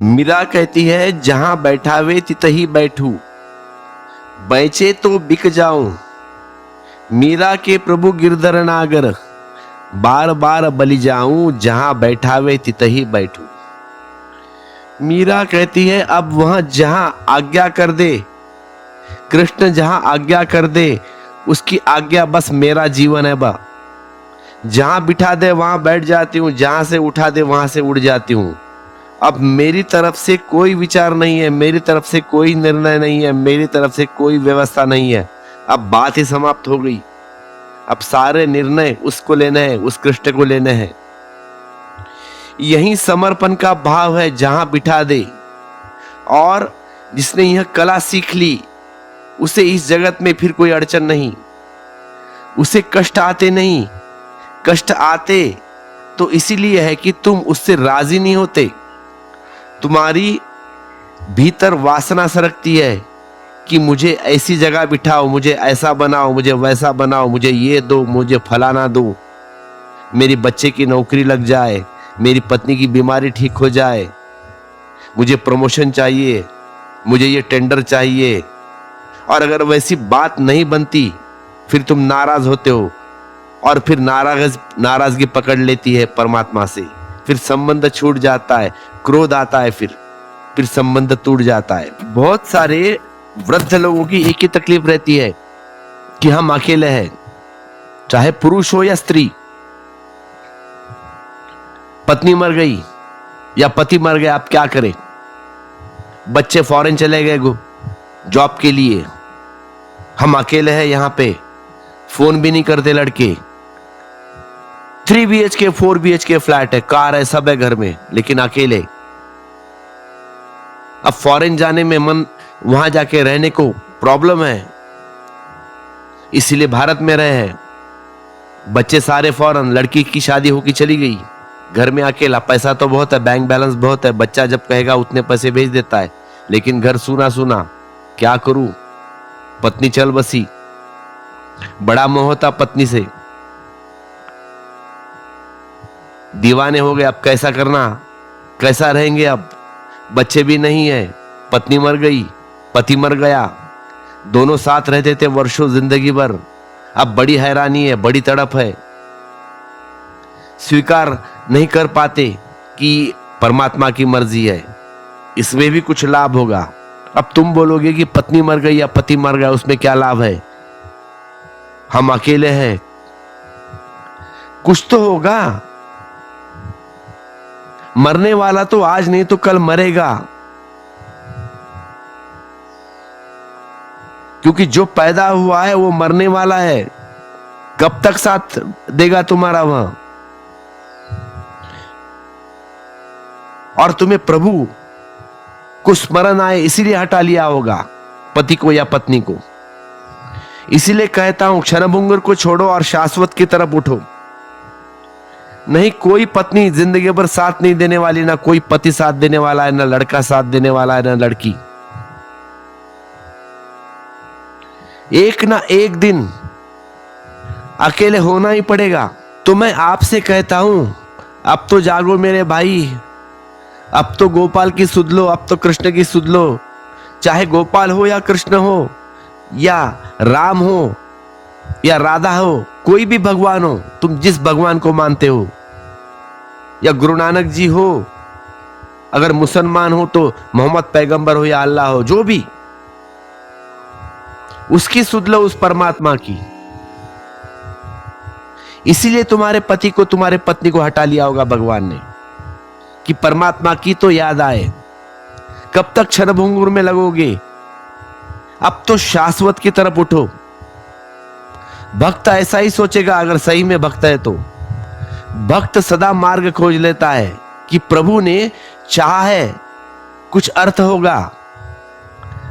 मीरा कहती है जहां बैठावे तितही बैठू, बेचे तो बिक जाऊं। मीरा के प्रभु गिरधर नागर, बार बार बलि जाऊं। जहां बैठावे तितही बैठू। मीरा कहती है अब वह जहां आज्ञा कर दे, कृष्ण जहां आज्ञा कर दे, उसकी आज्ञा बस मेरा जीवन है बा। जहां बिठा दे वहां बैठ जाती हूँ, जहां से उठा दे वहां से उड़ जाती हूँ। अब मेरी तरफ से कोई विचार नहीं है, मेरी तरफ से कोई निर्णय नहीं है, मेरी तरफ से कोई व्यवस्था नहीं है। अब बात ही समाप्त हो गई। अब सारे निर्णय उसको लेने हैं, उस कृष्ण को लेने हैं। यही समर्पण का भाव है, जहां बिठा दे। और जिसने यह कला सीख ली, उसे इस जगत में फिर कोई अड़चन नहीं, उसे कष्ट आते नहीं। कष्ट आते तो इसीलिए है कि तुम उससे राजी नहीं होते। तुम्हारी भीतर वासना सरकती है कि मुझे ऐसी जगह बिठाओ, मुझे ऐसा बनाओ, मुझे वैसा बनाओ, मुझे ये दो, मुझे फलाना दो, मेरी बच्चे की नौकरी लग जाए, मेरी पत्नी की बीमारी ठीक हो जाए, मुझे प्रमोशन चाहिए, मुझे ये टेंडर चाहिए। और अगर वैसी बात नहीं बनती फिर तुम नाराज होते हो, और फिर नाराजगी पकड़ लेती है परमात्मा से। फिर संबंध छूट जाता है, क्रोध आता है, फिर संबंध टूट जाता है। बहुत सारे वृद्ध लोगों की एक ही तकलीफ रहती है कि हम अकेले हैं, चाहे पुरुष हो या स्त्री। पत्नी मर गई या पति मर गया, आप क्या करें? बच्चे फॉरेन चले गए जॉब के लिए, हम अकेले हैं यहाँ पे, फोन भी नहीं करते लड़के। 3 BHK 4 BHK फ्लैट है, कार है, सब है घर में, लेकिन अकेले। अब फॉरेन जाने में मन, वहां जाके रहने को प्रॉब्लम है, इसीलिए भारत में रहे हैं। बच्चे सारे फॉरेन, लड़की की शादी होके चली गई, घर में अकेला। पैसा तो बहुत है, बैंक बैलेंस बहुत है, बच्चा जब कहेगा उतने पैसे भेज देता है, लेकिन घर सूना सूना। क्या करूं? पत्नी चल बसी, बड़ा मोह था पत्नी से, दीवाने हो गए। अब कैसा करना, कैसा रहेंगे? अब बच्चे भी नहीं है, पत्नी मर गई, पति मर गया, दोनों साथ रहते थे वर्षों जिंदगी भर। अब बड़ी हैरानी है, बड़ी तड़प है, स्वीकार नहीं कर पाते कि परमात्मा की मर्जी है, इसमें भी कुछ लाभ होगा। अब तुम बोलोगे कि पत्नी मर गई या पति मर गया, उसमें क्या लाभ है? हम अकेले हैं, कुछ तो होगा। मरने वाला तो आज नहीं तो कल मरेगा, क्योंकि जो पैदा हुआ है वो मरने वाला है। कब तक साथ देगा तुम्हारा वह? और तुम्हें प्रभु को स्मरण आए इसीलिए हटा लिया होगा, पति को या पत्नी को। इसीलिए कहता हूं, क्षणभंगुर को छोड़ो और शाश्वत की तरफ उठो। नहीं, कोई पत्नी जिंदगी भर साथ नहीं देने वाली, ना कोई पति साथ देने वाला है, ना लड़का साथ देने वाला है, ना लड़की। एक ना एक दिन अकेले होना ही पड़ेगा। तो मैं आपसे कहता हूं, अब तो जागो मेरे भाई, अब तो गोपाल की सुध लो, अब तो कृष्ण की सुध लो। चाहे गोपाल हो या कृष्ण हो, या राम हो या राधा हो, कोई भी भगवान हो, तुम जिस भगवान को मानते हो, या गुरु नानक जी हो, अगर मुसलमान हो तो मोहम्मद पैगंबर हो या अल्लाह हो, जो भी, उसकी सुध लो, उस परमात्मा की। इसीलिए तुम्हारे पति को, तुम्हारे पत्नी को हटा लिया होगा भगवान ने, कि परमात्मा की तो याद आए। कब तक क्षणभंगुर में लगोगे? अब तो शाश्वत की तरफ उठो। भक्त ऐसा ही सोचेगा, अगर सही में भक्त है तो। भक्त सदा मार्ग खोज लेता है कि प्रभु ने चाहा है, कुछ अर्थ होगा।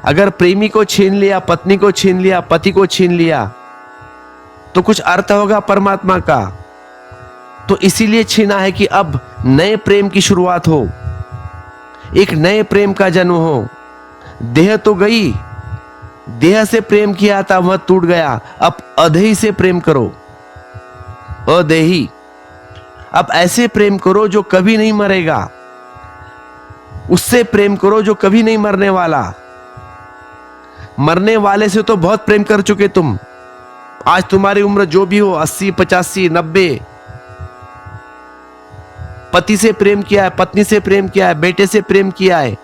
अगर प्रेमी को छीन लिया, पत्नी को छीन लिया, पति को छीन लिया, तो कुछ अर्थ होगा परमात्मा का। तो इसीलिए छीना है कि अब नए प्रेम की शुरुआत हो, एक नए प्रेम का जन्म हो। देह तो गई, देह से प्रेम किया था, वह टूट गया। अब अदेही से प्रेम करो, अदेही। अब ऐसे प्रेम करो जो कभी नहीं मरेगा, उससे प्रेम करो जो कभी नहीं मरने वाला। मरने वाले से तो बहुत प्रेम कर चुके तुम। आज तुम्हारी उम्र जो भी हो, 80, 85, 90, पति से प्रेम किया है, पत्नी से प्रेम किया है, बेटे से प्रेम किया है,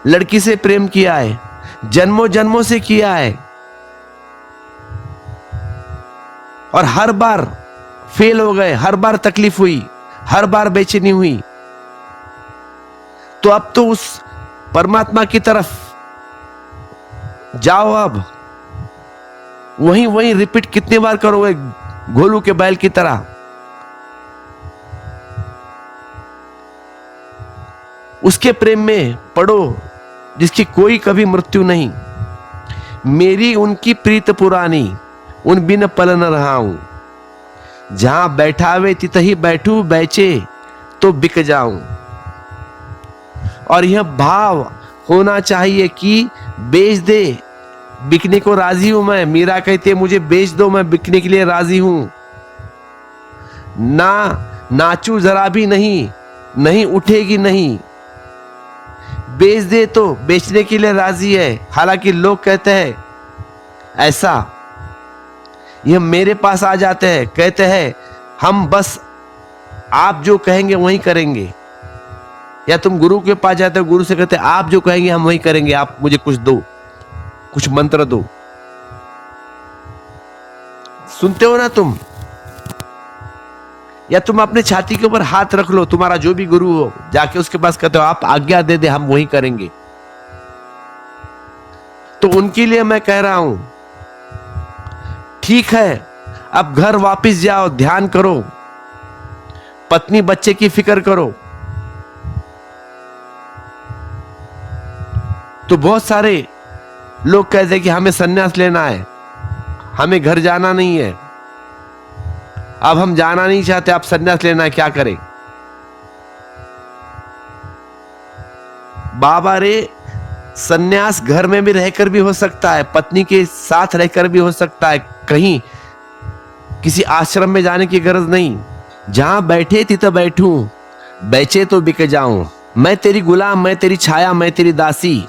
लड़की से प्रेम किया है, जन्मों जन्मों से किया है, और हर बार फेल हो गए, हर बार तकलीफ हुई, हर बार बेचैनी हुई। तो अब तो उस परमात्मा की तरफ जाओ। अब वहीं रिपीट कितनी बार करोगे, घोलू के बैल की तरह। उसके प्रेम में पड़ो जिसकी कोई कभी मृत्यु नहीं। मेरी उनकी प्रीत पुरानी, उन बिन पल न रहा हूं। जहां बैठावे तितही बैठू, बेचे तो बिक जाऊं। और यह भाव होना चाहिए कि बेच दे, बिकने को राजी हूं मैं। मीरा कहती है मुझे बेच दो, मैं बिकने के लिए राजी हूं। ना नाचू जरा भी नहीं, नहीं उठेगी नहीं। बेच दे तो बेचने के लिए राजी है। हालांकि लोग कहते हैं ऐसा, यह मेरे पास आ जाते हैं, कहते हैं हम बस आप जो कहेंगे वही करेंगे। या तुम गुरु के पास जाते हो, गुरु से कहते हैं आप जो कहेंगे हम वही करेंगे, आप मुझे कुछ दो, कुछ मंत्र दो। सुनते हो ना तुम? या तुम अपने छाती के ऊपर हाथ रख लो, तुम्हारा जो भी गुरु हो, जाके उसके पास कहते हो आप आज्ञा दे दे, हम वही करेंगे। तो उनके लिए मैं कह रहा हूं, ठीक है अब घर वापस जाओ, ध्यान करो, पत्नी बच्चे की फिक्र करो। तो बहुत सारे लोग कहते हैं कि हमें संन्यास लेना है, हमें घर जाना नहीं है, अब हम जाना नहीं चाहते, आप संन्यास लेना है, क्या करें? बाबा रे, संन्यास घर में भी रहकर भी हो सकता है, पत्नी के साथ रहकर भी हो सकता है, कहीं किसी आश्रम में जाने की गरज नहीं। जहां बैठे तित बैठूं, बेचे तो बिक जाऊं। मैं तेरी गुलाम, मैं तेरी छाया, मैं तेरी दासी,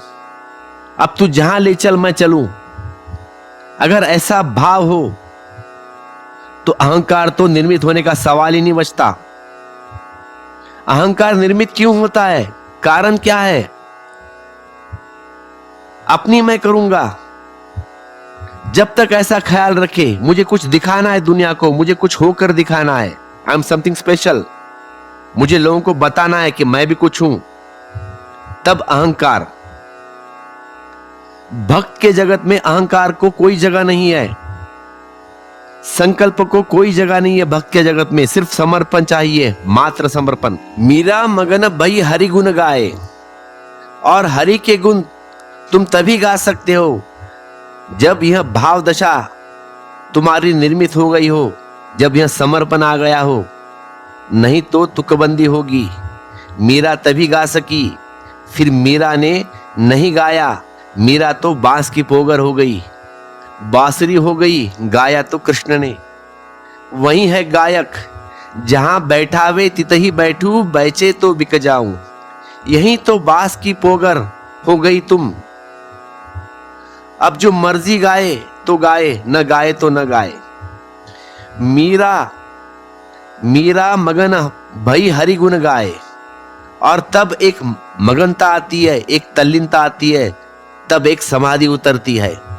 अब तू जहां ले चल मैं चलूं। अगर ऐसा भाव हो तो अहंकार तो निर्मित होने का सवाल ही नहीं बचता। अहंकार निर्मित क्यों होता है? कारण क्या है? अपनी मैं करूंगा। जब तक ऐसा ख्याल रखे मुझे कुछ दिखाना है दुनिया को, मुझे कुछ होकर दिखाना है, आई एम समथिंग स्पेशल, मुझे लोगों को बताना है कि मैं भी कुछ हूं, तब अहंकार। भक्त के जगत में अहंकार को कोई जगह नहीं है, संकल्प को कोई जगह नहीं है। भक्त के जगत में सिर्फ समर्पण चाहिए, मात्र समर्पण। मीरा मगन भई हरि गुण गाए, और हरि के गुण तुम तभी गा सकते हो जब यह भाव दशा तुम्हारी निर्मित हो गई हो, जब यह समर्पण आ गया हो, नहीं तो तुकबंदी होगी। मीरा तभी गा सकी, फिर मीरा ने नहीं गाया, मीरा तो बांस की पोगर हो गई, बांसुरी हो गई, गाया तो कृष्ण ने। वही है गायक, जहां बैठावे तितही बैठू, बेचे तो बिक जाऊं। यही तो बांस की पोगर हो गई तुम। अब जो मर्जी गाए तो गाए, न गाए तो न गाए। मीरा मगन भई हरि गुण गाए, और तब एक मगनता आती है, एक तल्लीनता आती है, तब एक समाधि उतरती है।